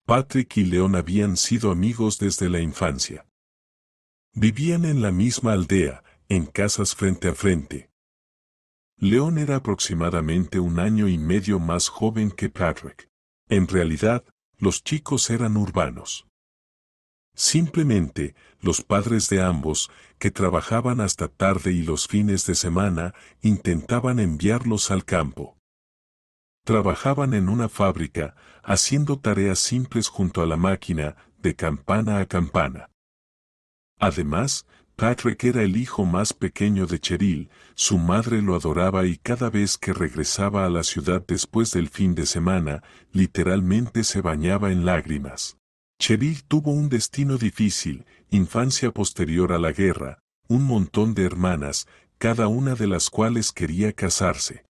Patrick y Leon habían sido amigos desde la infancia. Vivían en la misma aldea, en casas frente a frente. Leon era aproximadamente 1 año y medio más joven que Patrick. En realidad, los chicos eran urbanos. Simplemente, los padres de ambos, que trabajaban hasta tarde y los fines de semana, intentaban enviarlos al campo. Trabajaban en una fábrica, haciendo tareas simples junto a la máquina, de campana a campana. Además, Patrick era el hijo más pequeño de Cheryl, su madre lo adoraba y cada vez que regresaba a la ciudad después del fin de semana, literalmente se bañaba en lágrimas. Cheryl tuvo un destino difícil, infancia posterior a la guerra, un montón de hermanas, cada una de las cuales quería casarse.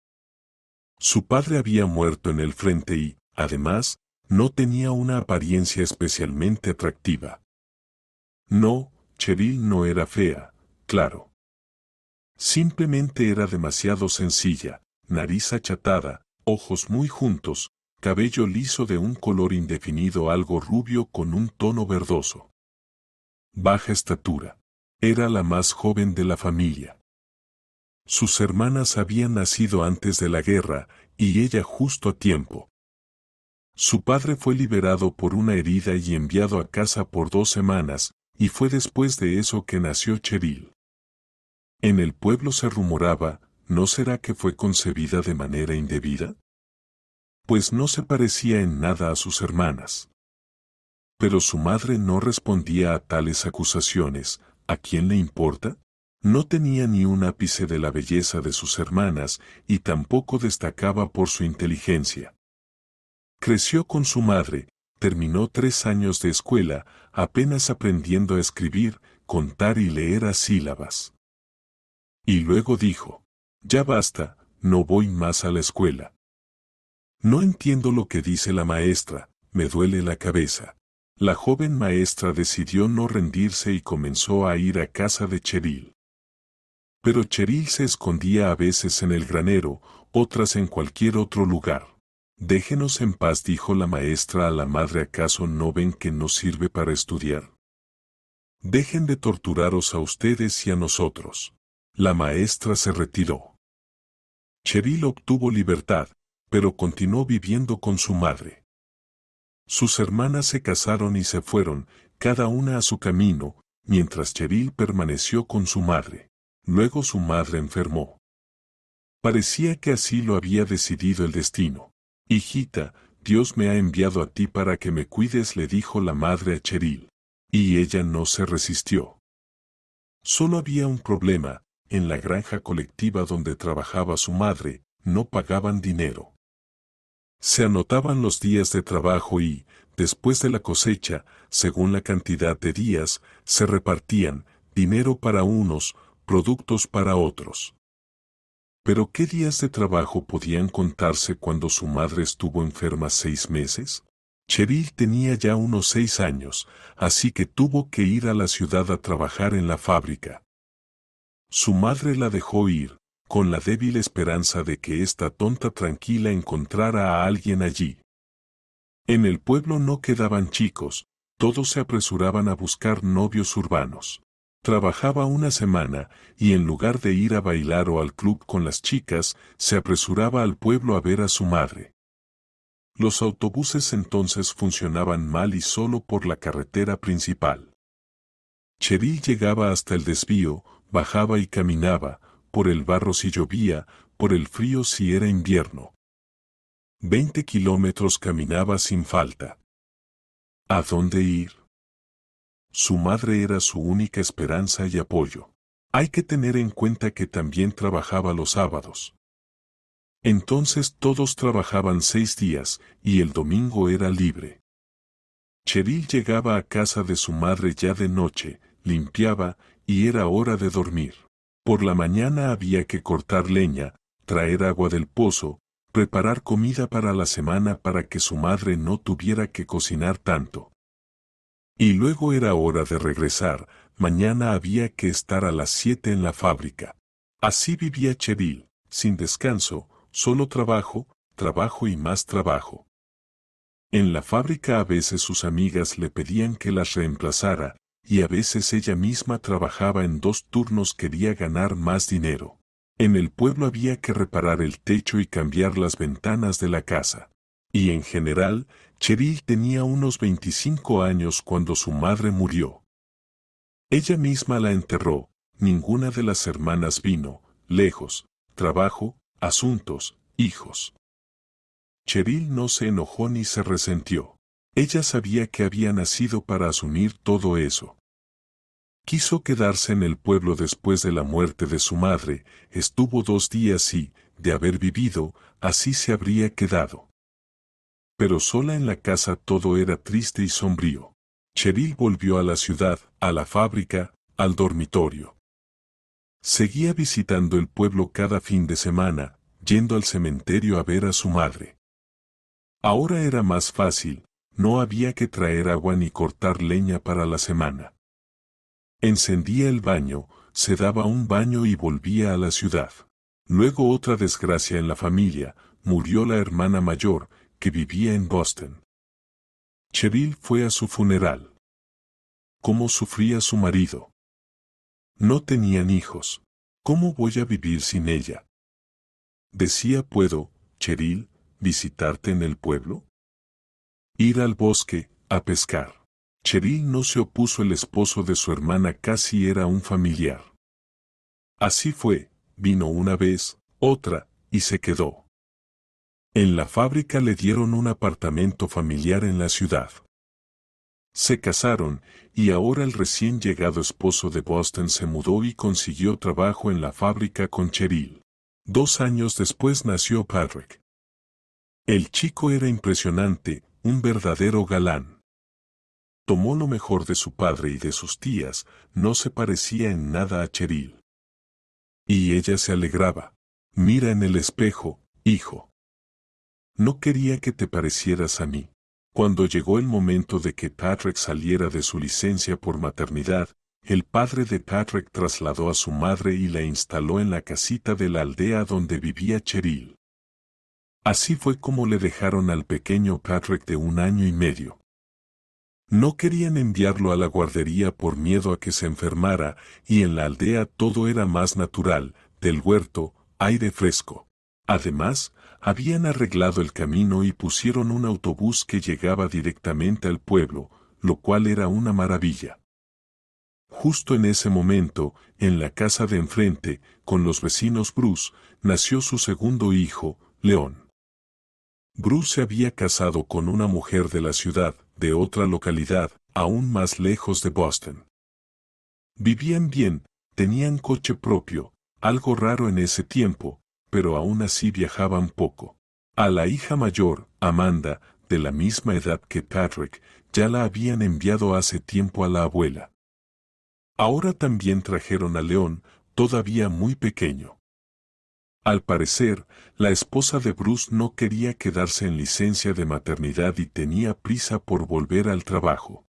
Su padre había muerto en el frente y, además, no tenía una apariencia especialmente atractiva. No, Cheryl no era fea, claro. Simplemente era demasiado sencilla, nariz achatada, ojos muy juntos, cabello liso de un color indefinido algo rubio con un tono verdoso. Baja estatura. Era la más joven de la familia. Sus hermanas habían nacido antes de la guerra, y ella justo a tiempo. Su padre fue liberado por una herida y enviado a casa por 2 semanas, y fue después de eso que nació Cheryl. En el pueblo se rumoraba, ¿no será que fue concebida de manera indebida? Pues no se parecía en nada a sus hermanas. Pero su madre no respondía a tales acusaciones, ¿a quién le importa? No tenía ni un ápice de la belleza de sus hermanas y tampoco destacaba por su inteligencia. Creció con su madre, terminó 3 años de escuela, apenas aprendiendo a escribir, contar y leer a sílabas. Y luego dijo, ya basta, no voy más a la escuela. No entiendo lo que dice la maestra, me duele la cabeza. La joven maestra decidió no rendirse y comenzó a ir a casa de Cheryl. Pero Cheryl se escondía a veces en el granero, otras en cualquier otro lugar. Déjenos en paz, dijo la maestra a la madre, ¿acaso no ven que no sirve para estudiar? Dejen de torturaros a ustedes y a nosotros. La maestra se retiró. Cheryl obtuvo libertad, pero continuó viviendo con su madre. Sus hermanas se casaron y se fueron, cada una a su camino, mientras Cheryl permaneció con su madre. Luego su madre enfermó. Parecía que así lo había decidido el destino. Hijita, Dios me ha enviado a ti para que me cuides, le dijo la madre a Cheryl. Y ella no se resistió. Solo había un problema, en la granja colectiva donde trabajaba su madre, no pagaban dinero. Se anotaban los días de trabajo y, después de la cosecha, según la cantidad de días, se repartían, dinero para unos, productos para otros. ¿Pero qué días de trabajo podían contarse cuando su madre estuvo enferma 6 meses? Cheryl tenía ya unos 6 años, así que tuvo que ir a la ciudad a trabajar en la fábrica. Su madre la dejó ir, con la débil esperanza de que esta tonta tranquila encontrara a alguien allí. En el pueblo no quedaban chicos, todos se apresuraban a buscar novios urbanos. Trabajaba una semana, y en lugar de ir a bailar o al club con las chicas, se apresuraba al pueblo a ver a su madre. Los autobuses entonces funcionaban mal y solo por la carretera principal. Cheryl llegaba hasta el desvío, bajaba y caminaba, por el barro si llovía, por el frío si era invierno. 20 kilómetros caminaba sin falta. ¿A dónde ir? Su madre era su única esperanza y apoyo. Hay que tener en cuenta que también trabajaba los sábados. Entonces todos trabajaban 6 días, y el domingo era libre. Cheryl llegaba a casa de su madre ya de noche, limpiaba, y era hora de dormir. Por la mañana había que cortar leña, traer agua del pozo, preparar comida para la semana para que su madre no tuviera que cocinar tanto. Y luego era hora de regresar, mañana había que estar a las 7 en la fábrica. Así vivía Cheryl, sin descanso, solo trabajo, trabajo y más trabajo. En la fábrica a veces sus amigas le pedían que las reemplazara, y a veces ella misma trabajaba en 2 turnos, quería ganar más dinero. En el pueblo había que reparar el techo y cambiar las ventanas de la casa. Y en general, Cheryl tenía unos 25 años cuando su madre murió. Ella misma la enterró, ninguna de las hermanas vino, lejos, trabajo, asuntos, hijos. Cheryl no se enojó ni se resentió. Ella sabía que había nacido para asumir todo eso. Quiso quedarse en el pueblo después de la muerte de su madre, estuvo 2 días y, de haber vivido, así se habría quedado. Pero sola en la casa todo era triste y sombrío. Cheryl volvió a la ciudad, a la fábrica, al dormitorio. Seguía visitando el pueblo cada fin de semana, yendo al cementerio a ver a su madre. Ahora era más fácil, no había que traer agua ni cortar leña para la semana. Encendía el baño, se daba un baño y volvía a la ciudad. Luego otra desgracia en la familia, murió la hermana mayor, que vivía en Boston. Cheryl fue a su funeral. ¿Cómo sufría su marido? No tenían hijos. ¿Cómo voy a vivir sin ella? Decía, ¿puedo, Cheryl, visitarte en el pueblo? Ir al bosque, a pescar. Cheryl no se opuso, el esposo de su hermana casi era un familiar. Así fue, vino una vez, otra, y se quedó. En la fábrica le dieron un apartamento familiar en la ciudad. Se casaron, y ahora el recién llegado esposo de Boston se mudó y consiguió trabajo en la fábrica con Cheryl. 2 años después nació Patrick. El chico era impresionante, un verdadero galán. Tomó lo mejor de su padre y de sus tías, no se parecía en nada a Cheryl. Y ella se alegraba. Mira en el espejo, hijo. No quería que te parecieras a mí. Cuando llegó el momento de que Patrick saliera de su licencia por maternidad, el padre de Patrick trasladó a su madre y la instaló en la casita de la aldea donde vivía Cheryl. Así fue como le dejaron al pequeño Patrick de 1 año y medio. No querían enviarlo a la guardería por miedo a que se enfermara, y en la aldea todo era más natural, del huerto, aire fresco. Además, habían arreglado el camino y pusieron un autobús que llegaba directamente al pueblo, lo cual era una maravilla. Justo en ese momento, en la casa de enfrente, con los vecinos Bruce, nació su segundo hijo, León. Bruce se había casado con una mujer de la ciudad, de otra localidad, aún más lejos de Boston. Vivían bien, tenían coche propio, algo raro en ese tiempo, pero aún así viajaban poco. A la hija mayor, Amanda, de la misma edad que Patrick, ya la habían enviado hace tiempo a la abuela. Ahora también trajeron a León, todavía muy pequeño. Al parecer, la esposa de Bruce no quería quedarse en licencia de maternidad y tenía prisa por volver al trabajo.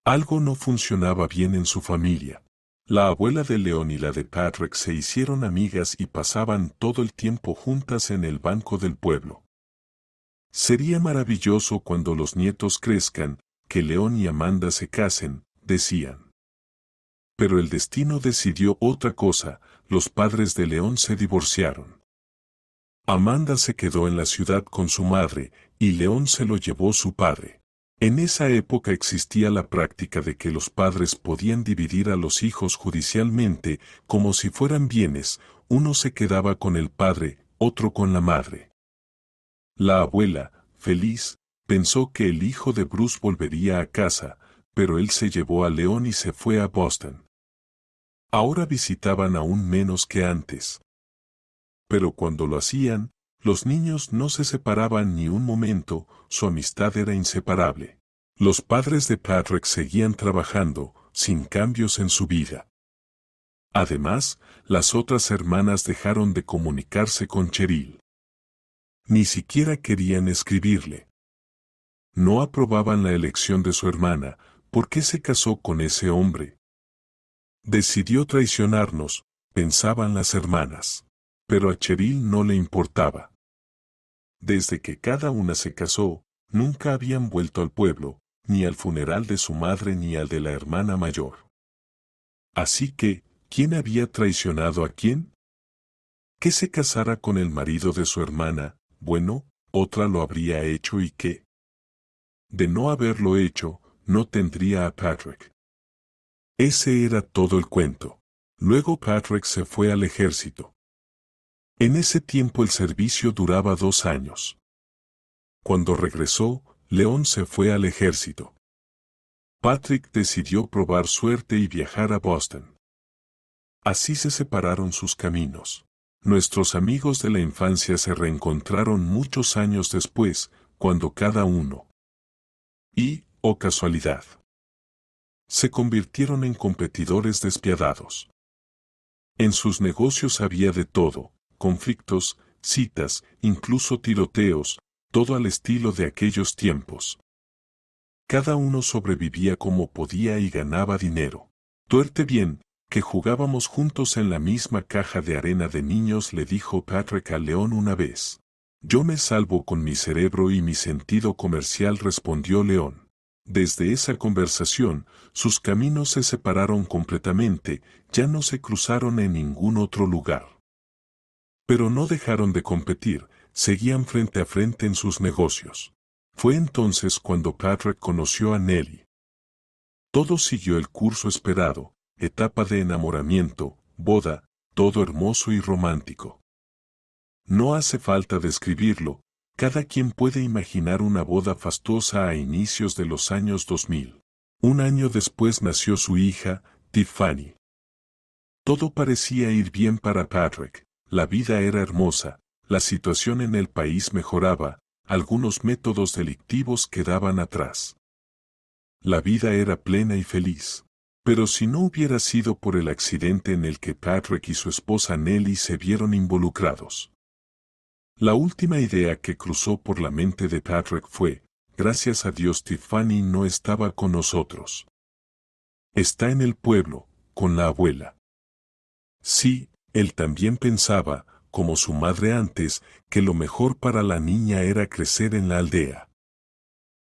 Algo no funcionaba bien en su familia. La abuela de León y la de Patrick se hicieron amigas y pasaban todo el tiempo juntas en el banco del pueblo. Sería maravilloso cuando los nietos crezcan, que León y Amanda se casen, decían. Pero el destino decidió otra cosa, los padres de León se divorciaron. Amanda se quedó en la ciudad con su madre, y León se lo llevó su padre. En esa época existía la práctica de que los padres podían dividir a los hijos judicialmente, como si fueran bienes, uno se quedaba con el padre, otro con la madre. La abuela, feliz, pensó que el hijo de Bruce volvería a casa, pero él se llevó a León y se fue a Boston. Ahora visitaban aún menos que antes. Pero cuando lo hacían, los niños no se separaban ni un momento, su amistad era inseparable. Los padres de Patrick seguían trabajando, sin cambios en su vida. Además, las otras hermanas dejaron de comunicarse con Cheryl. Ni siquiera querían escribirle. No aprobaban la elección de su hermana, ¿por qué se casó con ese hombre? Decidió traicionarnos, pensaban las hermanas. Pero a Cheryl no le importaba. Desde que cada una se casó, Nunca habían vuelto al pueblo, ni al funeral de su madre ni al de la hermana mayor. Así que, ¿quién había traicionado a quién? Que se casara con el marido de su hermana, bueno, otra lo habría hecho y qué. De no haberlo hecho, no tendría a Patrick. Ese era todo el cuento. Luego Patrick se fue al ejército. En ese tiempo el servicio duraba 2 años. Cuando regresó, León se fue al ejército. Patrick decidió probar suerte y viajar a Boston. Así se separaron sus caminos. Nuestros amigos de la infancia se reencontraron muchos años después, cuando cada uno, oh casualidad, se convirtieron en competidores despiadados. En sus negocios había de todo, conflictos, citas, incluso tiroteos, todo al estilo de aquellos tiempos. Cada uno sobrevivía como podía y ganaba dinero. Tuerte bien, que jugábamos juntos en la misma caja de arena de niños, le dijo Patrick a León una vez. Yo me salvo con mi cerebro y mi sentido comercial, respondió León. Desde esa conversación, sus caminos se separaron completamente, ya no se cruzaron en ningún otro lugar. Pero no dejaron de competir, seguían frente a frente en sus negocios. Fue entonces cuando Patrick conoció a Nellie. Todo siguió el curso esperado, etapa de enamoramiento, boda, todo hermoso y romántico. No hace falta describirlo, cada quien puede imaginar una boda fastuosa a inicios de los años 2000. Un año después nació su hija, Tiffany. Todo parecía ir bien para Patrick, la vida era hermosa, la situación en el país mejoraba, algunos métodos delictivos quedaban atrás. La vida era plena y feliz. Pero si no hubiera sido por el accidente en el que Patrick y su esposa Nellie se vieron involucrados. La última idea que cruzó por la mente de Patrick fue, gracias a Dios Tiffany no estaba con nosotros. Está en el pueblo, con la abuela. Sí, él también pensaba, como su madre antes, que lo mejor para la niña era crecer en la aldea.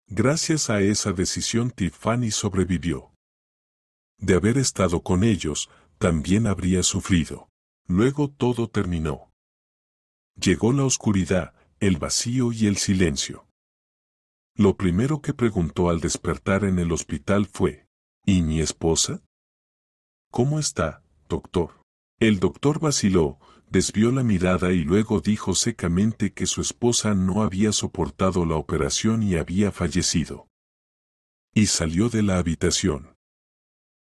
Gracias a esa decisión Tiffany sobrevivió. De haber estado con ellos, también habría sufrido. Luego todo terminó. Llegó la oscuridad, el vacío y el silencio. Lo primero que preguntó al despertar en el hospital fue, ¿y mi esposa? ¿Cómo está, doctor? El doctor vaciló, desvió la mirada y luego dijo secamente que su esposa no había soportado la operación y había fallecido. Y salió de la habitación.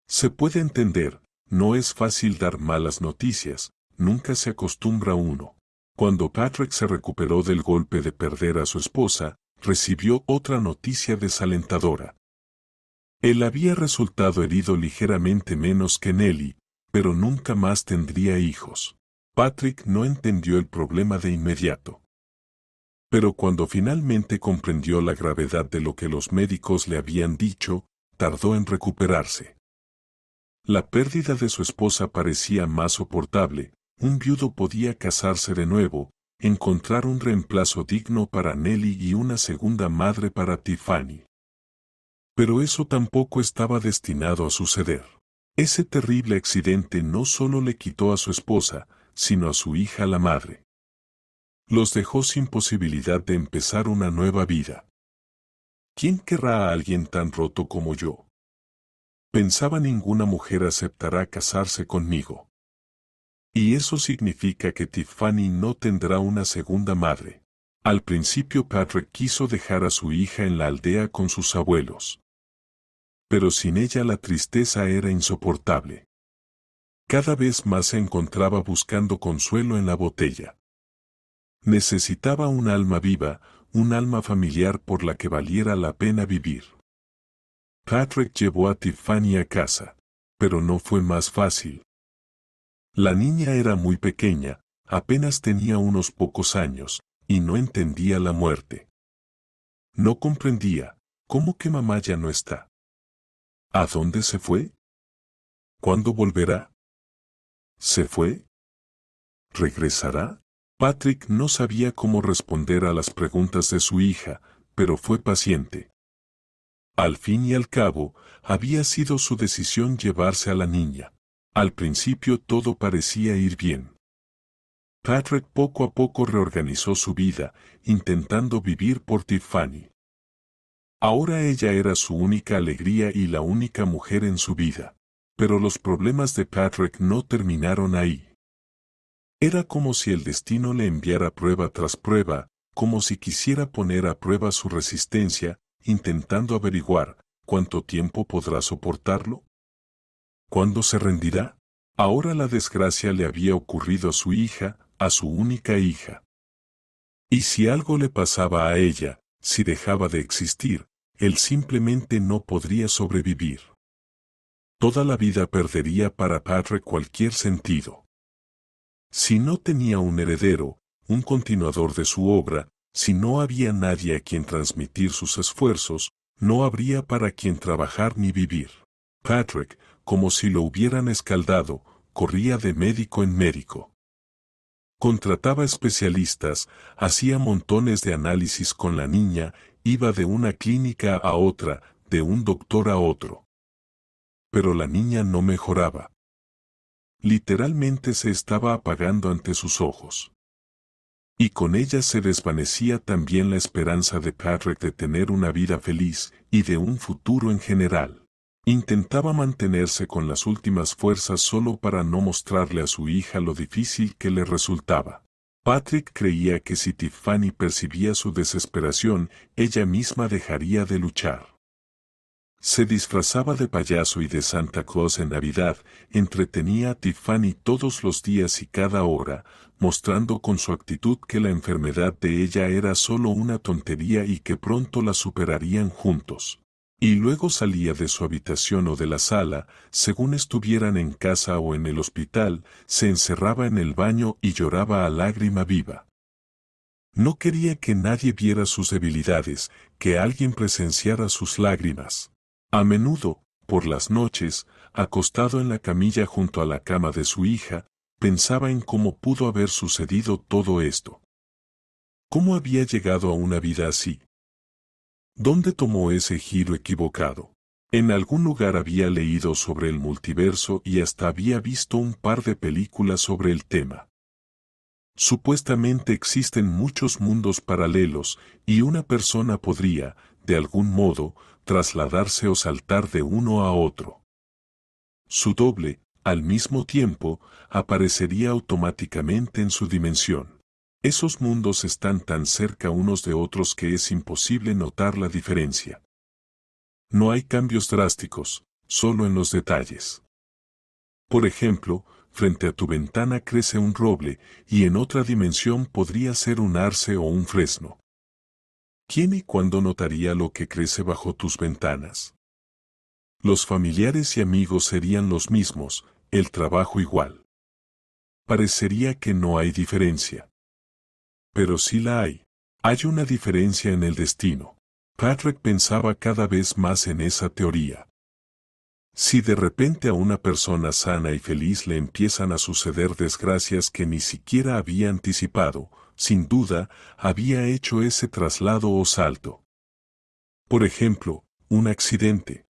Se puede entender, no es fácil dar malas noticias, nunca se acostumbra uno. Cuando Patrick se recuperó del golpe de perder a su esposa, recibió otra noticia desalentadora. Él había resultado herido ligeramente menos que Nellie, pero nunca más tendría hijos. Patrick no entendió el problema de inmediato. Pero cuando finalmente comprendió la gravedad de lo que los médicos le habían dicho, tardó en recuperarse. La pérdida de su esposa parecía más soportable, un viudo podía casarse de nuevo, encontrar un reemplazo digno para Nellie y una segunda madre para Tiffany. Pero eso tampoco estaba destinado a suceder. Ese terrible accidente no solo le quitó a su esposa, sino a su hija la madre. Los dejó sin posibilidad de empezar una nueva vida. ¿Quién querrá a alguien tan roto como yo? Pensaba, ninguna mujer aceptará casarse conmigo. Y eso significa que Tiffany no tendrá una segunda madre. Al principio Patrick quiso dejar a su hija en la aldea con sus abuelos. Pero sin ella la tristeza era insoportable. Cada vez más se encontraba buscando consuelo en la botella. Necesitaba un alma viva, un alma familiar por la que valiera la pena vivir. Patrick llevó a Tiffany a casa, pero no fue más fácil. La niña era muy pequeña, apenas tenía unos pocos años, y no entendía la muerte. No comprendía, ¿cómo que mamá ya no está? ¿A dónde se fue? ¿Cuándo volverá? ¿Se fue? ¿Regresará? Patrick no sabía cómo responder a las preguntas de su hija, pero fue paciente. Al fin y al cabo, había sido su decisión llevarse a la niña. Al principio todo parecía ir bien. Patrick poco a poco reorganizó su vida, intentando vivir por Tiffany. Ahora ella era su única alegría y la única mujer en su vida. Pero los problemas de Patrick no terminaron ahí. Era como si el destino le enviara prueba tras prueba, como si quisiera poner a prueba su resistencia, intentando averiguar cuánto tiempo podrá soportarlo. ¿Cuándo se rendirá? Ahora la desgracia le había ocurrido a su hija, a su única hija. Y si algo le pasaba a ella, si dejaba de existir, él simplemente no podría sobrevivir. Toda la vida perdería para Patrick cualquier sentido. Si no tenía un heredero, un continuador de su obra, si no había nadie a quien transmitir sus esfuerzos, no habría para quien trabajar ni vivir. Patrick, como si lo hubieran escaldado, corría de médico en médico. Contrataba especialistas, hacía montones de análisis con la niña, iba de una clínica a otra, de un doctor a otro. Pero la niña no mejoraba. Literalmente se estaba apagando ante sus ojos. Y con ella se desvanecía también la esperanza de Patrick de tener una vida feliz y de un futuro en general. Intentaba mantenerse con las últimas fuerzas solo para no mostrarle a su hija lo difícil que le resultaba. Patrick creía que si Tiffany percibía su desesperación, ella misma dejaría de luchar. Se disfrazaba de payaso y de Santa Claus en Navidad, entretenía a Tiffany todos los días y cada hora, mostrando con su actitud que la enfermedad de ella era solo una tontería y que pronto la superarían juntos. Y luego salía de su habitación o de la sala, según estuvieran en casa o en el hospital, se encerraba en el baño y lloraba a lágrima viva. No quería que nadie viera sus debilidades, que alguien presenciara sus lágrimas. A menudo, por las noches, acostado en la camilla junto a la cama de su hija, pensaba en cómo pudo haber sucedido todo esto. ¿Cómo había llegado a una vida así? ¿Dónde tomó ese giro equivocado? En algún lugar había leído sobre el multiverso y hasta había visto un par de películas sobre el tema. Supuestamente existen muchos mundos paralelos y una persona podría, de algún modo, trasladarse o saltar de uno a otro. Su doble, al mismo tiempo, aparecería automáticamente en su dimensión. Esos mundos están tan cerca unos de otros que es imposible notar la diferencia. No hay cambios drásticos, solo en los detalles. Por ejemplo, frente a tu ventana crece un roble, y en otra dimensión podría ser un arce o un fresno. ¿Quién y cuándo notaría lo que crece bajo tus ventanas? Los familiares y amigos serían los mismos, el trabajo igual. Parecería que no hay diferencia. Pero sí la hay. Hay una diferencia en el destino. Patrick pensaba cada vez más en esa teoría. Si de repente a una persona sana y feliz le empiezan a suceder desgracias que ni siquiera había anticipado, sin duda, había hecho ese traslado o salto. Por ejemplo, un accidente.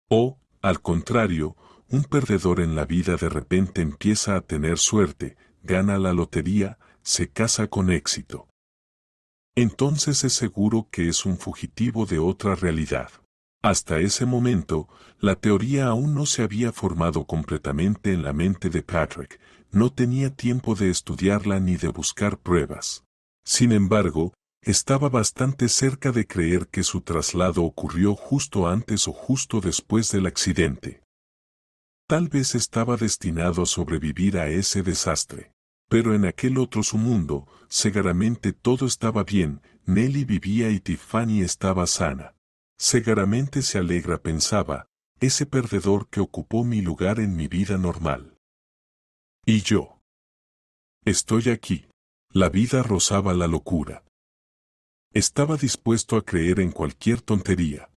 O, al contrario, un perdedor en la vida de repente empieza a tener suerte, gana la lotería, se casa con éxito. Entonces es seguro que es un fugitivo de otra realidad. Hasta ese momento, la teoría aún no se había formado completamente en la mente de Patrick, no tenía tiempo de estudiarla ni de buscar pruebas. Sin embargo, estaba bastante cerca de creer que su traslado ocurrió justo antes o justo después del accidente. Tal vez estaba destinado a sobrevivir a ese desastre. Pero en aquel otro su mundo, seguramente todo estaba bien, Nelly vivía y Tiffany estaba sana. Seguramente se alegra, pensaba, ese perdedor que ocupó mi lugar en mi vida normal. Y yo. Estoy aquí. La vida rozaba la locura. Estaba dispuesto a creer en cualquier tontería.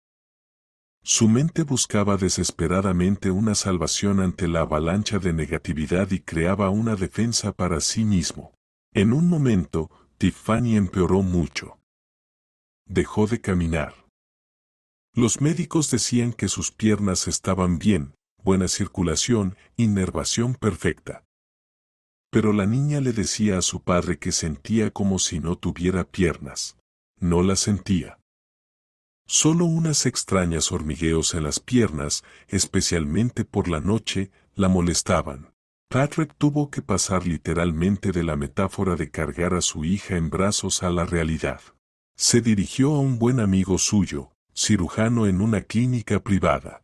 Su mente buscaba desesperadamente una salvación ante la avalancha de negatividad y creaba una defensa para sí mismo. En un momento, Tiffany empeoró mucho. Dejó de caminar. Los médicos decían que sus piernas estaban bien, buena circulación, inervación perfecta. Pero la niña le decía a su padre que sentía como si no tuviera piernas. No las sentía. Solo unas extrañas hormigueos en las piernas, especialmente por la noche, la molestaban. Patrick tuvo que pasar literalmente de la metáfora de cargar a su hija en brazos a la realidad. Se dirigió a un buen amigo suyo, cirujano en una clínica privada.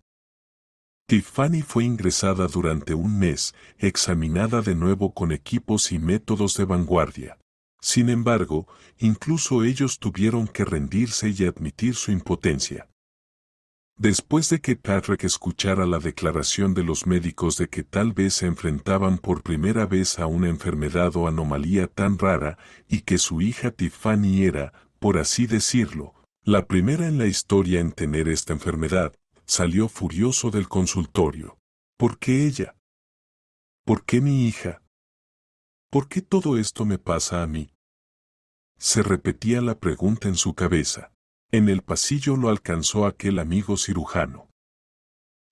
Tiffany fue ingresada durante un mes, examinada de nuevo con equipos y métodos de vanguardia. Sin embargo, incluso ellos tuvieron que rendirse y admitir su impotencia. Después de que Patrick escuchara la declaración de los médicos de que tal vez se enfrentaban por primera vez a una enfermedad o anomalía tan rara y que su hija Tiffany era, por así decirlo, la primera en la historia en tener esta enfermedad, salió furioso del consultorio. ¿Por qué ella? ¿Por qué mi hija? ¿Por qué todo esto me pasa a mí? Se repetía la pregunta en su cabeza. En el pasillo lo alcanzó aquel amigo cirujano.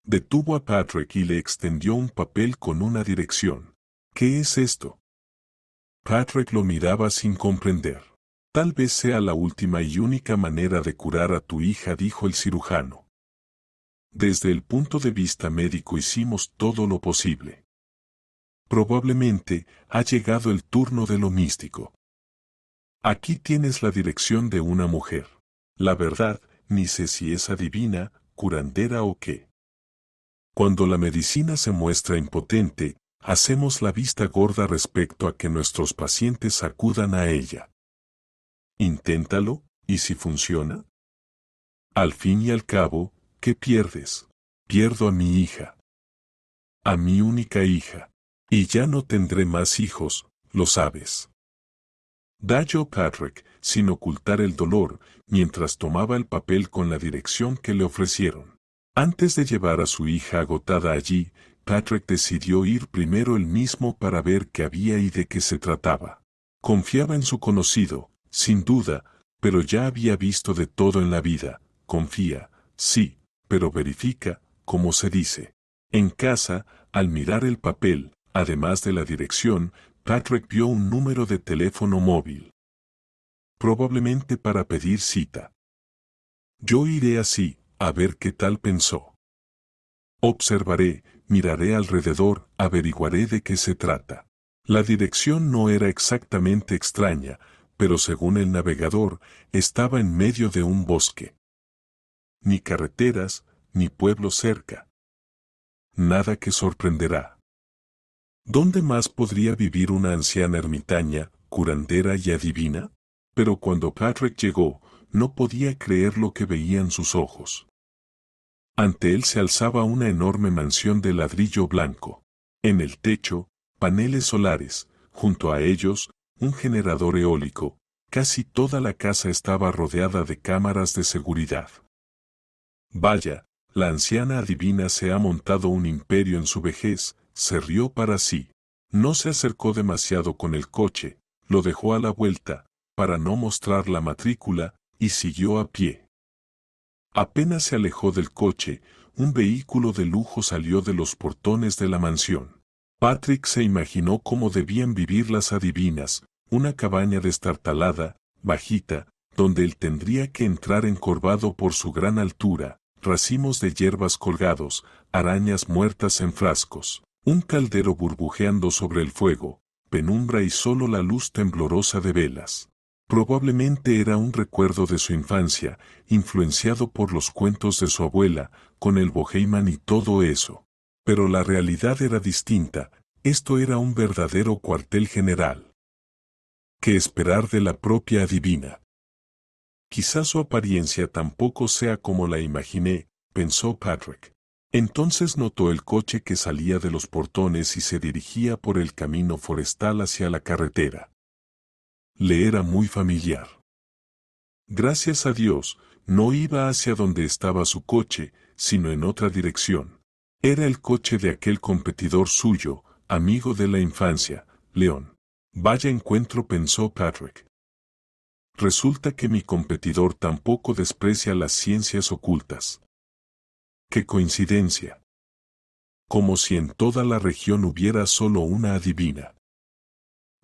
Detuvo a Patrick y le extendió un papel con una dirección. ¿Qué es esto? Patrick lo miraba sin comprender. Tal vez sea la última y única manera de curar a tu hija, dijo el cirujano. Desde el punto de vista médico hicimos todo lo posible. Probablemente ha llegado el turno de lo místico. Aquí tienes la dirección de una mujer. La verdad, ni sé si es adivina, curandera o qué. Cuando la medicina se muestra impotente, hacemos la vista gorda respecto a que nuestros pacientes acudan a ella. Inténtalo, ¿y si funciona? Al fin y al cabo, ¿qué pierdes? Pierdo a mi hija. A mi única hija. Y ya no tendré más hijos, lo sabes. Dalló Patrick, sin ocultar el dolor, mientras tomaba el papel con la dirección que le ofrecieron. Antes de llevar a su hija agotada allí, Patrick decidió ir primero él mismo para ver qué había y de qué se trataba. Confiaba en su conocido, sin duda, pero ya había visto de todo en la vida. Confía, sí, pero verifica, como se dice. En casa, al mirar el papel, además de la dirección, Patrick vio un número de teléfono móvil. Probablemente para pedir cita. Yo iré así, a ver qué tal, pensó. Observaré, miraré alrededor, averiguaré de qué se trata. La dirección no era exactamente extraña, pero según el navegador, estaba en medio de un bosque. Ni carreteras, ni pueblo cerca. Nada que sorprenderá. ¿Dónde más podría vivir una anciana ermitaña, curandera y adivina? Pero cuando Patrick llegó, no podía creer lo que veían sus ojos. Ante él se alzaba una enorme mansión de ladrillo blanco. En el techo, paneles solares, junto a ellos, un generador eólico. Casi toda la casa estaba rodeada de cámaras de seguridad. Vaya, la anciana adivina se ha montado un imperio en su vejez, se rió para sí. No se acercó demasiado con el coche, lo dejó a la vuelta, para no mostrar la matrícula, y siguió a pie. Apenas se alejó del coche, un vehículo de lujo salió de los portones de la mansión. Patrick se imaginó cómo debían vivir las adivinas, una cabaña destartalada, bajita, donde él tendría que entrar encorvado por su gran altura, racimos de hierbas colgados, arañas muertas en frascos, un caldero burbujeando sobre el fuego, penumbra y solo la luz temblorosa de velas. Probablemente era un recuerdo de su infancia, influenciado por los cuentos de su abuela, con el Boheiman y todo eso. Pero la realidad era distinta, esto era un verdadero cuartel general. ¿Qué esperar de la propia adivina? Quizás su apariencia tampoco sea como la imaginé, pensó Patrick. Entonces notó el coche que salía de los portones y se dirigía por el camino forestal hacia la carretera. Le era muy familiar. Gracias a Dios, no iba hacia donde estaba su coche, sino en otra dirección. Era el coche de aquel competidor suyo, amigo de la infancia, León. Vaya encuentro, pensó Patrick. Resulta que mi competidor tampoco desprecia las ciencias ocultas. ¡Qué coincidencia! Como si en toda la región hubiera solo una adivina.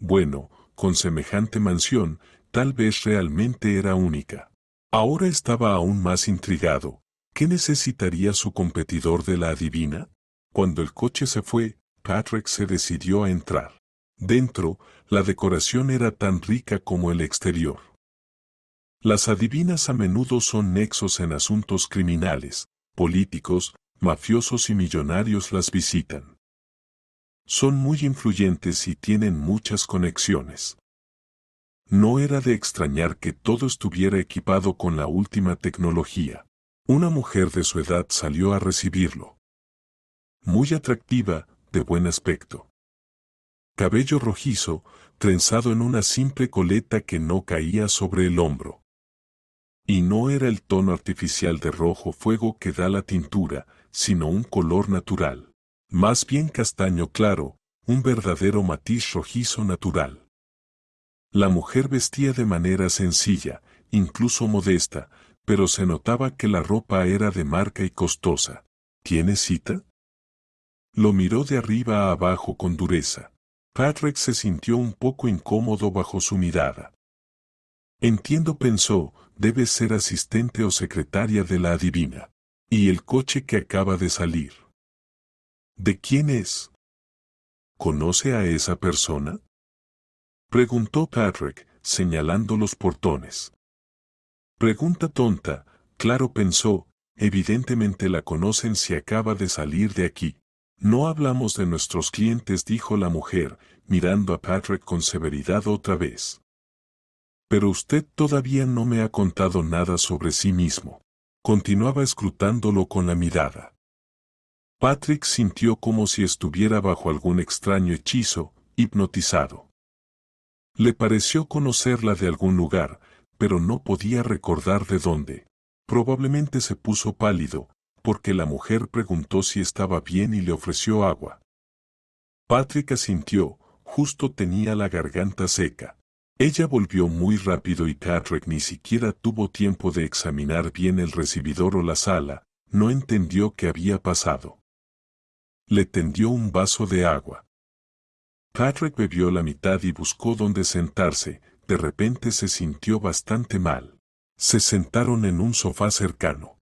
Bueno, con semejante mansión, tal vez realmente era única. Ahora estaba aún más intrigado. ¿Qué necesitaría su competidor de la adivina? Cuando el coche se fue, Patrick se decidió a entrar. Dentro, la decoración era tan rica como el exterior. Las adivinas a menudo son nexos en asuntos criminales, políticos, mafiosos y millonarios las visitan. Son muy influyentes y tienen muchas conexiones. No era de extrañar que todo estuviera equipado con la última tecnología. Una mujer de su edad salió a recibirlo. Muy atractiva, de buen aspecto. Cabello rojizo, trenzado en una simple coleta que no caía sobre el hombro. Y no era el tono artificial de rojo fuego que da la tintura, sino un color natural. Más bien castaño claro, un verdadero matiz rojizo natural. La mujer vestía de manera sencilla, incluso modesta, pero se notaba que la ropa era de marca y costosa. ¿Tiene cita? Lo miró de arriba a abajo con dureza. Patrick se sintió un poco incómodo bajo su mirada. Entiendo, pensó, debe ser asistente o secretaria de la adivina. ¿Y el coche que acaba de salir? ¿De quién es? ¿Conoce a esa persona? Preguntó Patrick, señalando los portones. Pregunta tonta, claro, pensó, evidentemente la conocen si acaba de salir de aquí. No hablamos de nuestros clientes, dijo la mujer, mirando a Patrick con severidad otra vez. Pero usted todavía no me ha contado nada sobre sí mismo. Continuaba escrutándolo con la mirada. Patrick sintió como si estuviera bajo algún extraño hechizo, hipnotizado. Le pareció conocerla de algún lugar, pero no podía recordar de dónde. Probablemente se puso pálido, porque la mujer preguntó si estaba bien y le ofreció agua. Patrick asintió, justo tenía la garganta seca. Ella volvió muy rápido y Patrick ni siquiera tuvo tiempo de examinar bien el recibidor o la sala, no entendió qué había pasado. Le tendió un vaso de agua. Patrick bebió la mitad y buscó dónde sentarse, de repente se sintió bastante mal. Se sentaron en un sofá cercano.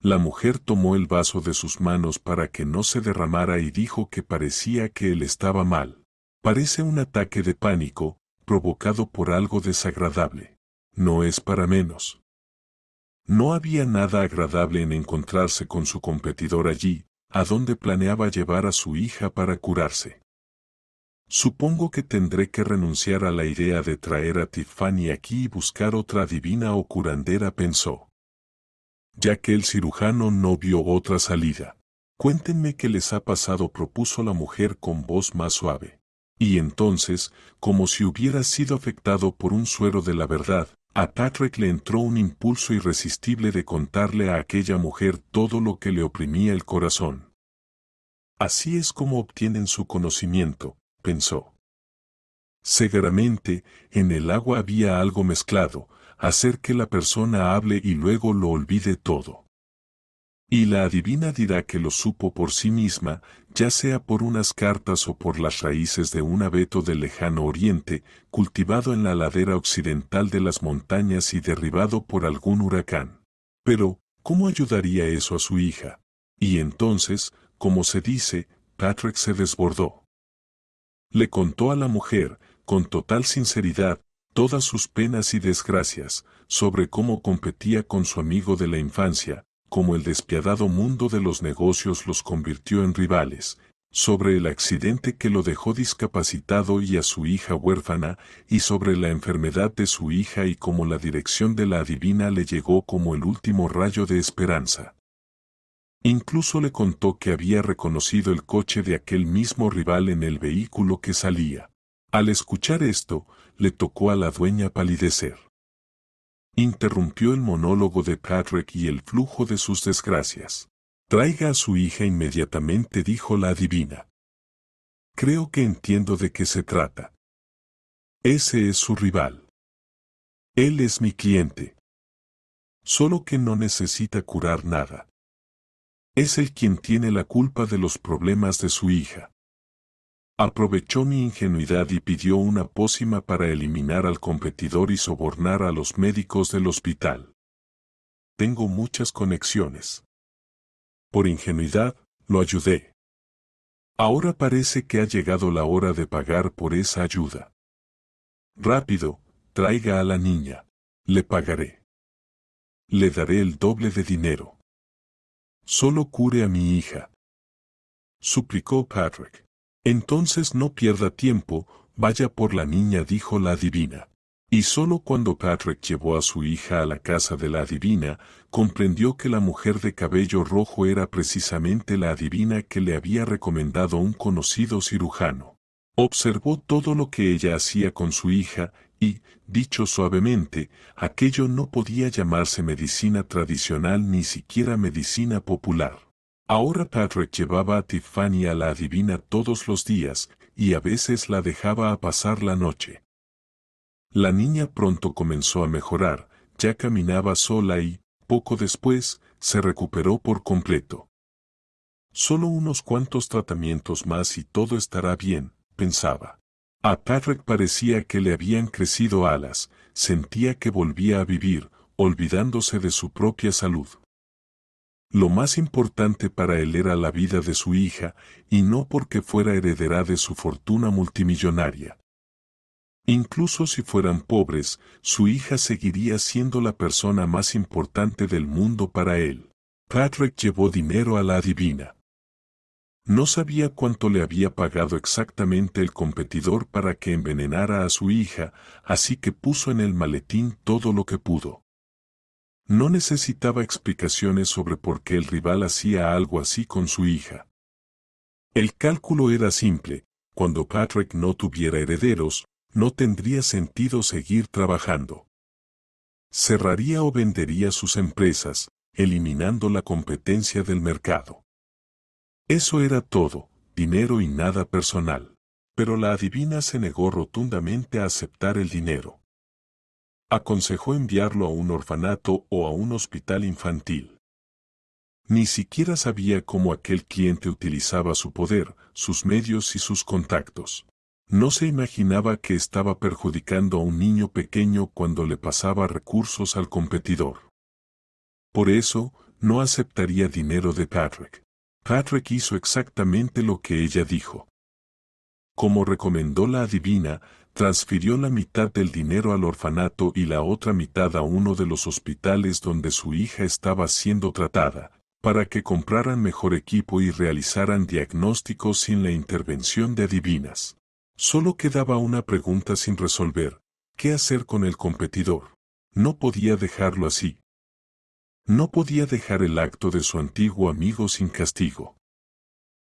La mujer tomó el vaso de sus manos para que no se derramara y dijo que parecía que él estaba mal. Parece un ataque de pánico, provocado por algo desagradable. No es para menos. No había nada agradable en encontrarse con su competidor allí, a donde planeaba llevar a su hija para curarse. Supongo que tendré que renunciar a la idea de traer a Tiffany aquí y buscar otra adivina o curandera, pensó. Ya que el cirujano no vio otra salida. Cuéntenme qué les ha pasado, propuso la mujer con voz más suave. Y entonces, como si hubiera sido afectado por un suero de la verdad, a Patrick le entró un impulso irresistible de contarle a aquella mujer todo lo que le oprimía el corazón. Así es como obtienen su conocimiento, pensó. Seguramente, en el agua había algo mezclado, hacer que la persona hable y luego lo olvide todo. Y la adivina dirá que lo supo por sí misma, ya sea por unas cartas o por las raíces de un abeto del lejano oriente, cultivado en la ladera occidental de las montañas y derribado por algún huracán. Pero, ¿cómo ayudaría eso a su hija? Y entonces, como se dice, Patrick se desbordó. Le contó a la mujer, con total sinceridad, todas sus penas y desgracias, sobre cómo competía con su amigo de la infancia, cómo el despiadado mundo de los negocios los convirtió en rivales, sobre el accidente que lo dejó discapacitado y a su hija huérfana, y sobre la enfermedad de su hija y cómo la dirección de la adivina le llegó como el último rayo de esperanza. Incluso le contó que había reconocido el coche de aquel mismo rival en el vehículo que salía. Al escuchar esto, le tocó a la dueña palidecer. Interrumpió el monólogo de Patrick y el flujo de sus desgracias. Traiga a su hija inmediatamente, dijo la adivina. Creo que entiendo de qué se trata. Ese es su rival. Él es mi cliente. Solo que no necesita curar nada. Es él quien tiene la culpa de los problemas de su hija. Aprovechó mi ingenuidad y pidió una pócima para eliminar al competidor y sobornar a los médicos del hospital. Tengo muchas conexiones. Por ingenuidad, lo ayudé. Ahora parece que ha llegado la hora de pagar por esa ayuda. Rápido, traiga a la niña. Le pagaré. Le daré el doble de dinero. Solo cure a mi hija, suplicó Patrick. Entonces no pierda tiempo, vaya por la niña, dijo la adivina. Y solo cuando Patrick llevó a su hija a la casa de la adivina, comprendió que la mujer de cabello rojo era precisamente la adivina que le había recomendado un conocido cirujano. Observó todo lo que ella hacía con su hija, y, dicho suavemente, aquello no podía llamarse medicina tradicional ni siquiera medicina popular. Ahora Patrick llevaba a Tiffany a la adivina todos los días, y a veces la dejaba a pasar la noche. La niña pronto comenzó a mejorar, ya caminaba sola y, poco después, se recuperó por completo. Solo unos cuantos tratamientos más y todo estará bien, pensaba. A Patrick parecía que le habían crecido alas, sentía que volvía a vivir, olvidándose de su propia salud. Lo más importante para él era la vida de su hija, y no porque fuera heredera de su fortuna multimillonaria. Incluso si fueran pobres, su hija seguiría siendo la persona más importante del mundo para él. Patrick llevó dinero a la adivina. No sabía cuánto le había pagado exactamente el competidor para que envenenara a su hija, así que puso en el maletín todo lo que pudo. No necesitaba explicaciones sobre por qué el rival hacía algo así con su hija. El cálculo era simple: cuando Patrick no tuviera herederos, no tendría sentido seguir trabajando. Cerraría o vendería sus empresas, eliminando la competencia del mercado. Eso era todo, dinero y nada personal. Pero la adivina se negó rotundamente a aceptar el dinero. Aconsejó enviarlo a un orfanato o a un hospital infantil. Ni siquiera sabía cómo aquel cliente utilizaba su poder, sus medios y sus contactos. No se imaginaba que estaba perjudicando a un niño pequeño cuando le pasaba recursos al competidor. Por eso, no aceptaría dinero de Patrick. Patrick hizo exactamente lo que ella dijo. Como recomendó la adivina, transfirió la mitad del dinero al orfanato y la otra mitad a uno de los hospitales donde su hija estaba siendo tratada, para que compraran mejor equipo y realizaran diagnósticos sin la intervención de adivinas. Solo quedaba una pregunta sin resolver: ¿qué hacer con el competidor? No podía dejarlo así. No podía dejar el acto de su antiguo amigo sin castigo.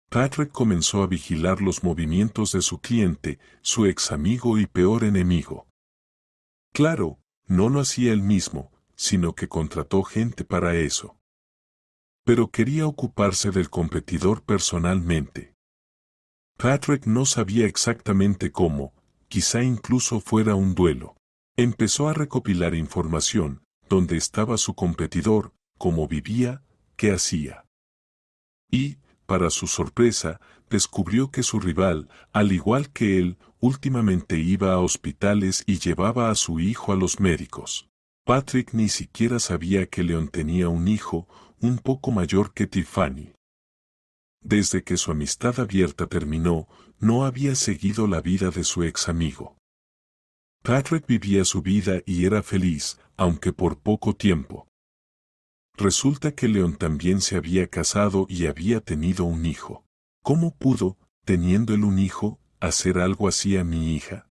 Patrick comenzó a vigilar los movimientos de su cliente, su ex amigo y peor enemigo. Claro, no lo hacía él mismo, sino que contrató gente para eso. Pero quería ocuparse del competidor personalmente. Patrick no sabía exactamente cómo, quizá incluso fuera un duelo. Empezó a recopilar información: dónde estaba su competidor, cómo vivía, qué hacía. Y, para su sorpresa, descubrió que su rival, al igual que él, últimamente iba a hospitales y llevaba a su hijo a los médicos. Patrick ni siquiera sabía que Leon tenía un hijo, un poco mayor que Tiffany. Desde que su amistad abierta terminó, no había seguido la vida de su ex amigo. Patrick vivía su vida y era feliz, aunque por poco tiempo. Resulta que Leon también se había casado y había tenido un hijo. ¿Cómo pudo, teniendo él un hijo, hacer algo así a mi hija?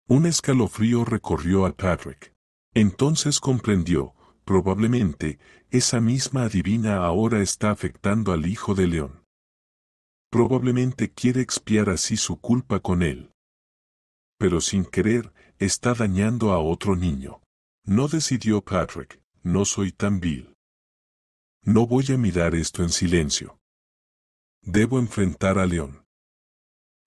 Un escalofrío recorrió a Patrick. Entonces comprendió: probablemente, esa misma adivina ahora está afectando al hijo de Leon. Probablemente quiere expiar así su culpa con él. Pero sin querer, está dañando a otro niño. No, decidió Patrick, no soy tan vil. No voy a mirar esto en silencio. Debo enfrentar a Leon.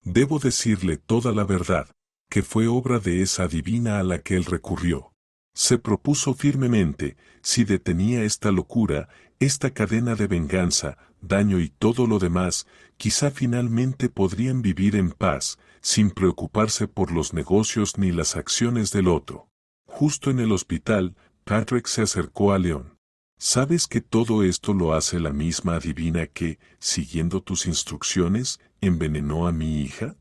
Debo decirle toda la verdad, que fue obra de esa adivina a la que él recurrió. Se propuso firmemente, si detenía esta locura, esta cadena de venganza, daño y todo lo demás, quizá finalmente podrían vivir en paz, sin preocuparse por los negocios ni las acciones del otro. Justo en el hospital, Patrick se acercó a Leon. ¿Sabes que todo esto lo hace la misma adivina que, siguiendo tus instrucciones, envenenó a mi hija?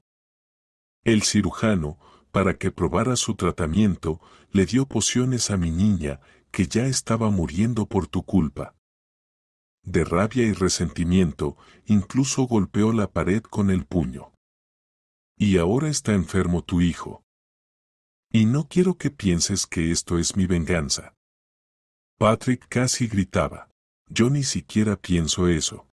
El cirujano, para que probara su tratamiento, le dio pociones a mi niña, que ya estaba muriendo por tu culpa. De rabia y resentimiento, incluso golpeó la pared con el puño. Y ahora está enfermo tu hijo. Y no quiero que pienses que esto es mi venganza. Patrick casi gritaba. Yo ni siquiera pienso eso.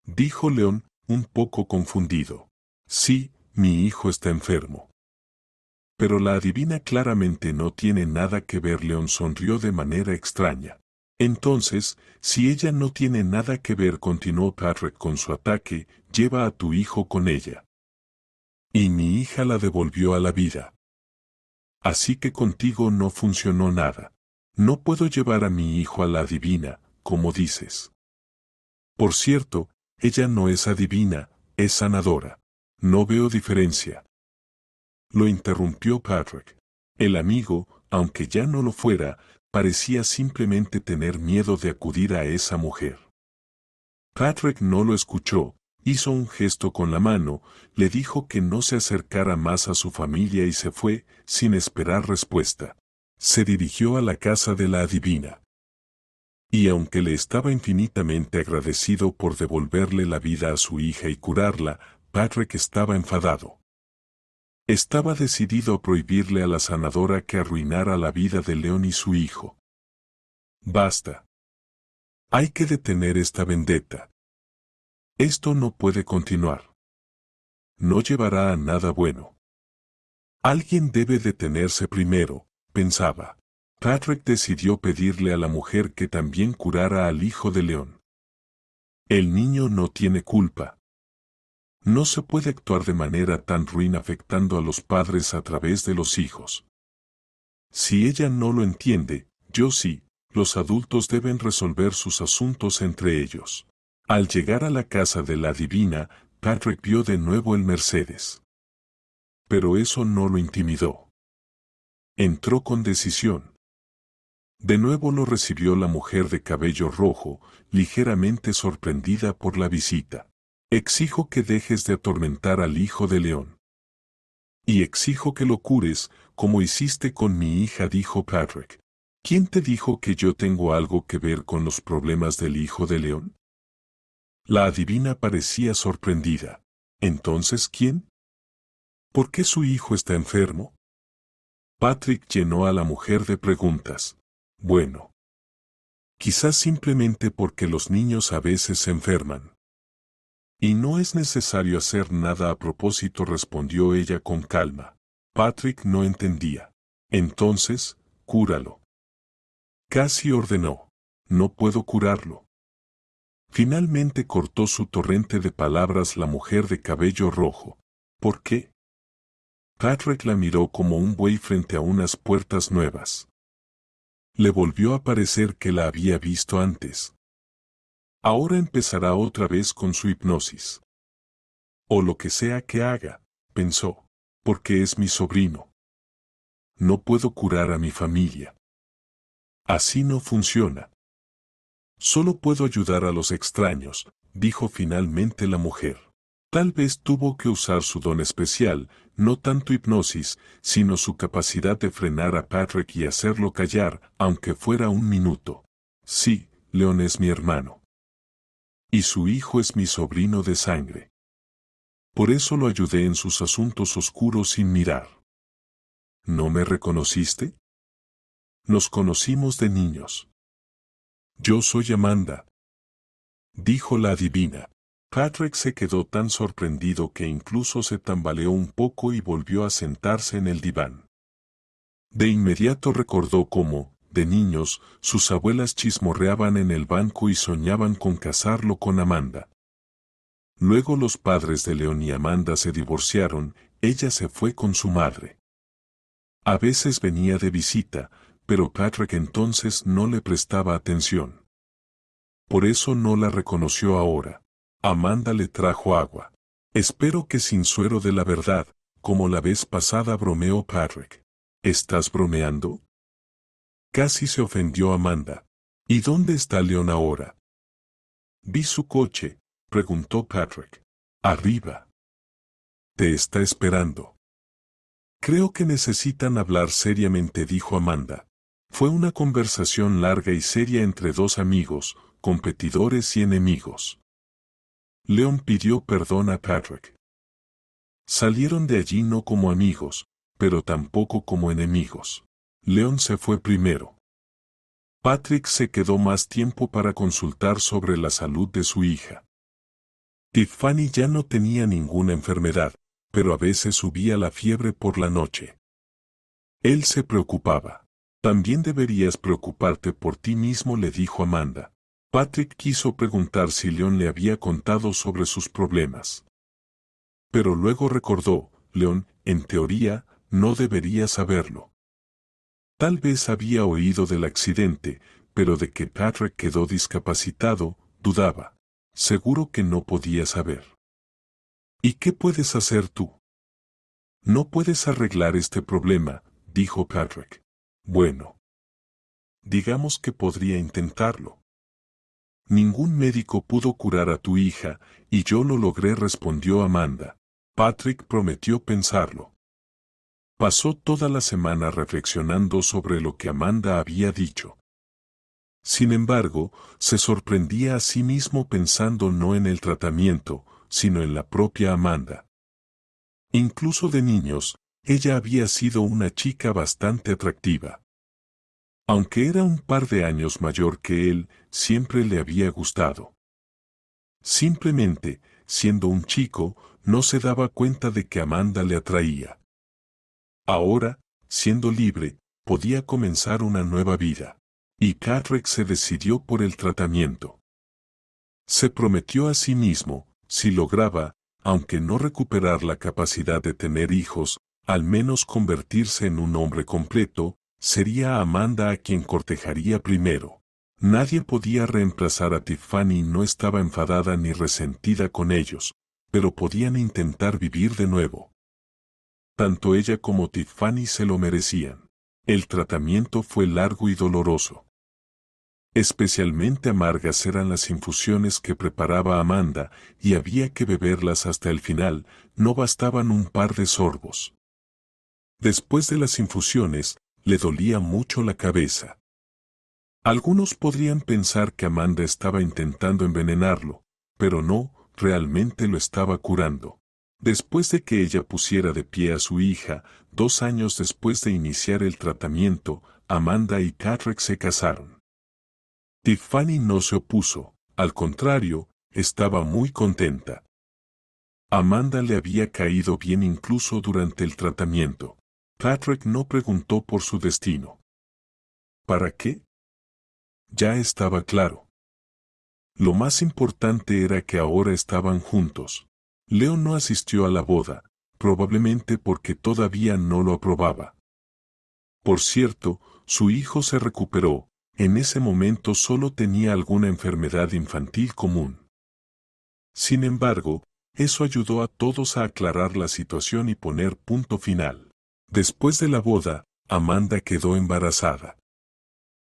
Dijo Leon, un poco confundido. Sí, mi hijo está enfermo. Pero la adivina claramente no tiene nada que ver. Leon sonrió de manera extraña. Entonces, si ella no tiene nada que ver, continuó Patrick con su ataque, lleva a tu hijo con ella. Y mi hija la devolvió a la vida. Así que contigo no funcionó nada. No puedo llevar a mi hijo a la adivina, como dices. Por cierto, ella no es adivina, es sanadora. No veo diferencia. Lo interrumpió Patrick. El amigo, aunque ya no lo fuera, parecía simplemente tener miedo de acudir a esa mujer. Patrick no lo escuchó, hizo un gesto con la mano, le dijo que no se acercara más a su familia y se fue, sin esperar respuesta. Se dirigió a la casa de la adivina. Y aunque le estaba infinitamente agradecido por devolverle la vida a su hija y curarla, Patrick estaba enfadado. Estaba decidido a prohibirle a la sanadora que arruinara la vida de Leon y su hijo. Basta. Hay que detener esta vendetta. Esto no puede continuar. No llevará a nada bueno. Alguien debe detenerse primero, pensaba. Patrick decidió pedirle a la mujer que también curara al hijo de Leon. El niño no tiene culpa. No se puede actuar de manera tan ruin afectando a los padres a través de los hijos. Si ella no lo entiende, yo sí, los adultos deben resolver sus asuntos entre ellos. Al llegar a la casa de la adivina, Patrick vio de nuevo el Mercedes. Pero eso no lo intimidó. Entró con decisión. De nuevo lo recibió la mujer de cabello rojo, ligeramente sorprendida por la visita. Exijo que dejes de atormentar al hijo de León. Y exijo que lo cures, como hiciste con mi hija, dijo Patrick. ¿Quién te dijo que yo tengo algo que ver con los problemas del hijo de León? La adivina parecía sorprendida. ¿Entonces quién? ¿Por qué su hijo está enfermo? Patrick llenó a la mujer de preguntas. Bueno. Quizás simplemente porque los niños a veces se enferman. Y no es necesario hacer nada a propósito, respondió ella con calma. Patrick no entendía. Entonces, cúralo. Casi ordenó. No puedo curarlo. Finalmente cortó su torrente de palabras la mujer de cabello rojo. ¿Por qué? Patrick la miró como un buey frente a unas puertas nuevas. Le volvió a parecer que la había visto antes. Ahora empezará otra vez con su hipnosis. O lo que sea que haga, pensó, porque es mi sobrino. No puedo curar a mi familia. Así no funciona. Solo puedo ayudar a los extraños, dijo finalmente la mujer. Tal vez tuvo que usar su don especial, no tanto hipnosis, sino su capacidad de frenar a Patrick y hacerlo callar, aunque fuera un minuto. Sí, Leon es mi hermano. Y su hijo es mi sobrino de sangre. Por eso lo ayudé en sus asuntos oscuros sin mirar. ¿No me reconociste? Nos conocimos de niños. Yo soy Amanda, dijo la adivina. Patrick se quedó tan sorprendido que incluso se tambaleó un poco y volvió a sentarse en el diván. De inmediato recordó cómo, de niños, sus abuelas chismorreaban en el banco y soñaban con casarlo con Amanda. Luego los padres de Leon y Amanda se divorciaron, ella se fue con su madre. A veces venía de visita, pero Patrick entonces no le prestaba atención. Por eso no la reconoció ahora. Amanda le trajo agua. Espero que sin suero de la verdad, como la vez pasada, bromeó Patrick. ¿Estás bromeando? Casi se ofendió Amanda. ¿Y dónde está Leon ahora? Vi su coche, preguntó Patrick. Arriba. Te está esperando. Creo que necesitan hablar seriamente, dijo Amanda. Fue una conversación larga y seria entre dos amigos, competidores y enemigos. Leon pidió perdón a Patrick. Salieron de allí no como amigos, pero tampoco como enemigos. Leon se fue primero. Patrick se quedó más tiempo para consultar sobre la salud de su hija. Tiffany ya no tenía ninguna enfermedad, pero a veces subía la fiebre por la noche. Él se preocupaba. También deberías preocuparte por ti mismo, le dijo Amanda. Patrick quiso preguntar si Leon le había contado sobre sus problemas. Pero luego recordó, Leon, en teoría, no debería saberlo. Tal vez había oído del accidente, pero de que Patrick quedó discapacitado, dudaba. Seguro que no podía saber. ¿Y qué puedes hacer tú? No puedes arreglar este problema, dijo Patrick. Bueno. Digamos que podría intentarlo. Ningún médico pudo curar a tu hija, y yo lo logré, respondió Amanda. Patrick prometió pensarlo. Pasó toda la semana reflexionando sobre lo que Amanda había dicho. Sin embargo, se sorprendía a sí mismo pensando no en el tratamiento, sino en la propia Amanda. Incluso de niños, ella había sido una chica bastante atractiva. Aunque era un par de años mayor que él, siempre le había gustado. Simplemente, siendo un chico, no se daba cuenta de que Amanda le atraía. Ahora, siendo libre, podía comenzar una nueva vida. Y Patrick se decidió por el tratamiento. Se prometió a sí mismo, si lograba, aunque no recuperar la capacidad de tener hijos, al menos convertirse en un hombre completo, sería a Amanda a quien cortejaría primero. Nadie podía reemplazar a Tiffany, no estaba enfadada ni resentida con ellos, pero podían intentar vivir de nuevo. Tanto ella como Tiffany se lo merecían. El tratamiento fue largo y doloroso. Especialmente amargas eran las infusiones que preparaba Amanda, y había que beberlas hasta el final, no bastaban un par de sorbos. Después de las infusiones, le dolía mucho la cabeza. Algunos podrían pensar que Amanda estaba intentando envenenarlo, pero no, realmente lo estaba curando. Después de que ella pusiera de pie a su hija, 2 años después de iniciar el tratamiento, Amanda y Patrick se casaron. Tiffany no se opuso, al contrario, estaba muy contenta. Amanda le había caído bien incluso durante el tratamiento. Patrick no preguntó por su destino. ¿Para qué? Ya estaba claro. Lo más importante era que ahora estaban juntos. Leo no asistió a la boda, probablemente porque todavía no lo aprobaba. Por cierto, su hijo se recuperó, en ese momento solo tenía alguna enfermedad infantil común. Sin embargo, eso ayudó a todos a aclarar la situación y poner punto final. Después de la boda, Amanda quedó embarazada.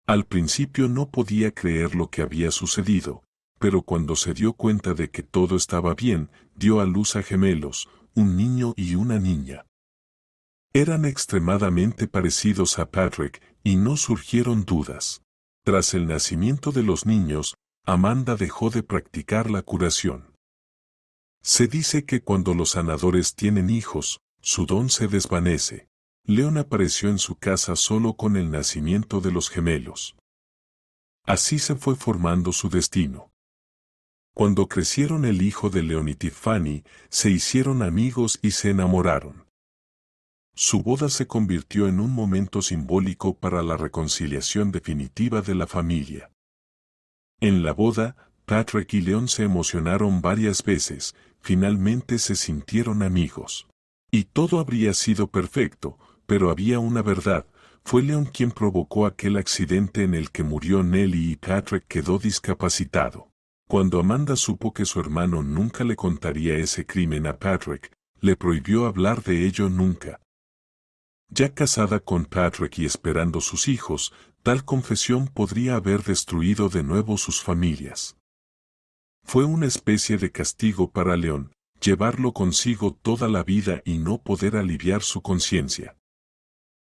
Al principio no podía creer lo que había sucedido, pero cuando se dio cuenta de que todo estaba bien, dio a luz a gemelos, un niño y una niña. Eran extremadamente parecidos a Patrick, y no surgieron dudas. Tras el nacimiento de los niños, Amanda dejó de practicar la curación. Se dice que cuando los sanadores tienen hijos, su don se desvanece. Leon apareció en su casa solo con el nacimiento de los gemelos. Así se fue formando su destino. Cuando crecieron el hijo de Leon y Tiffany, se hicieron amigos y se enamoraron. Su boda se convirtió en un momento simbólico para la reconciliación definitiva de la familia. En la boda, Patrick y Leon se emocionaron varias veces, finalmente se sintieron amigos. Y todo habría sido perfecto, pero había una verdad, fue Leon quien provocó aquel accidente en el que murió Nellie y Patrick quedó discapacitado. Cuando Amanda supo que su hermano nunca le contaría ese crimen a Patrick, le prohibió hablar de ello nunca. Ya casada con Patrick y esperando sus hijos, tal confesión podría haber destruido de nuevo sus familias. Fue una especie de castigo para Leon, llevarlo consigo toda la vida y no poder aliviar su conciencia.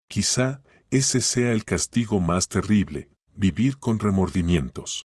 Quizá ese sea el castigo más terrible, vivir con remordimientos.